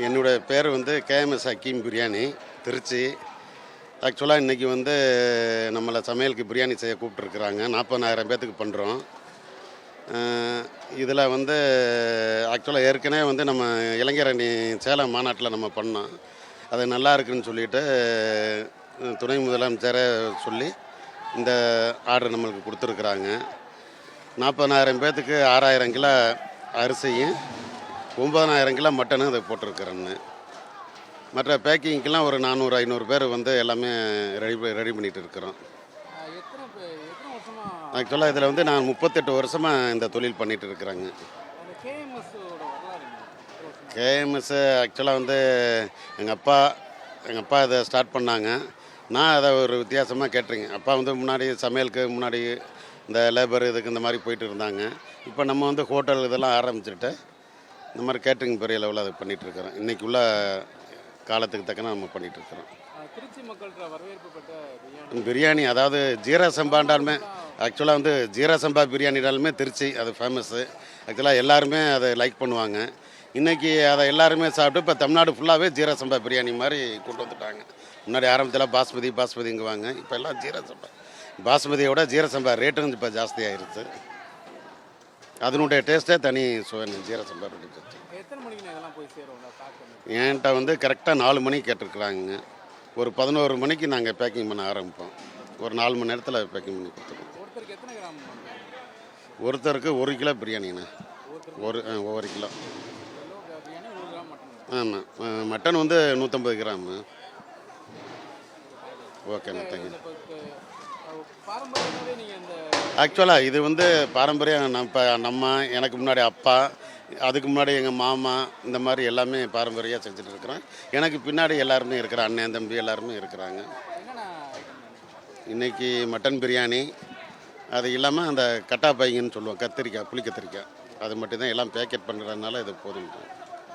என்னுடைய பேர் வந்து கேஎம்எஸ் ஹக்கீம் பிரியாணி, திருச்சி. ஆக்சுவலாக இன்றைக்கி வந்து நம்மளை சமையலுக்கு பிரியாணி செய்ய கூப்பிட்ருக்குறாங்க. 40,000 பேர்த்துக்கு பண்ணுறோம். இதில் வந்து ஆக்சுவலாக ஏற்கனவே வந்து நம்ம இளைஞரணி சேலம் மாநாட்டில் நம்ம பண்ணோம். அது நல்லா இருக்குன்னு சொல்லிட்டு துணை முதலமைச்சரை சொல்லி இந்த ஆர்டர் நம்மளுக்கு கொடுத்துருக்குறாங்க. 40,000 பேர்த்துக்கு 6,000 கிலோ அரிசியும் 9,000 கிலோ மட்டனும் இதை போட்டிருக்கிறேன்னு. மற்ற பேக்கிங்க்கெலாம் ஒரு 400-500 பேர் வந்து எல்லாமே ரெடி பண்ணிகிட்டு இருக்கிறோம். ஆக்சுவலாக இதில் வந்து நான் 38 வருஷமாக இந்த தொழில் பண்ணிகிட்டு இருக்கிறேங்க. கேஎம்எஸ் ஆக்சுவலாக வந்து எங்கள் அப்பா இதை ஸ்டார்ட் பண்ணாங்க. நான் அதை ஒரு வித்தியாசமாக கேட்டுருங்க. அப்பா வந்து முன்னாடி சமையலுக்கு முன்னாடி இந்த லேபர் இதுக்கு இந்த மாதிரி போயிட்டு இருந்தாங்க. இப்போ நம்ம வந்து ஹோட்டல் இதெல்லாம் ஆரம்பிச்சுட்டு இந்த மாதிரி கேட்ரிங் பெரிய லெவலில் அதை பண்ணிகிட்ருக்கிறோம். இன்றைக்கி உள்ள காலத்துக்கு தக்கன நம்ம பண்ணிகிட்ருக்கிறோம். திருச்சி மக்கள்கிட்ட வரவேற்பு பெற்ற பிரியாணி அதாவது ஜீரா சம்பாண்டாலுமே ஆக்சுவலாக வந்து ஜீரா சம்பா பிரியாணினாலுமே திருச்சி அது ஃபேமஸ்ஸு. ஆக்சுவலாக எல்லாருமே அதை லைக் பண்ணுவாங்க. இன்றைக்கி அதை எல்லாருமே சாப்பிட்டு இப்போ தமிழ்நாடு ஃபுல்லாகவே ஜீரா சம்பா பிரியாணி மாதிரி கொண்டு வந்துட்டாங்க. முன்னாடி ஆரம்பத்தில் பாஸ்மதிங்குவாங்க. இப்போ எல்லாம் ஜீரா சம்பா. பாஸ்மதியோட ஜீரா சம்பா ரேட்டும் இப்போ ஜாஸ்தி ஆகிருச்சு. அதனுடைய டேஸ்ட்டே தனி சுவை ஜீரா சம்பா ரெடி. என்கிட்ட வந்து கரெக்டாக 4 மணிக்கு கேட்டிருக்குறாங்க. ஒரு 11 மணிக்கு நாங்கள் பேக்கிங் பண்ண ஆரம்பிப்போம். ஒரு 4 மணி நேரத்தில் பேக்கிங் பண்ணி கொடுத்துருவோம். ஒருத்தருக்கு 1 கிலோ பிரியாணிண்ணா. ஒவ்வொரு கிலோ. ஆமாம், மட்டன் வந்து 150 கிராமு. ஓகேண்ணா, தேங்க்யூ. ஆக்சுவலாக இது வந்து பாரம்பரியம். நம்ம எனக்கு முன்னாடி அப்பா, அதுக்கு முன்னாடி எங்கள் மாமா, இந்த மாதிரி எல்லாமே பாரம்பரியாக செஞ்சுட்டு இருக்கிறோம். எனக்கு பின்னாடி எல்லாருமே இருக்கிற அண்ணன் தம்பி எல்லாருமே இருக்கிறாங்க. இன்றைக்கி மட்டன் பிரியாணி, அது இல்லாமல் அந்த கட்டா பைங்கன்னு சொல்லுவோம், கத்திரிக்காய், புளி கத்திரிக்காய், அது மட்டும்தான் எல்லாம் பேக்கெட் பண்ணுறதுனால இது போதும்.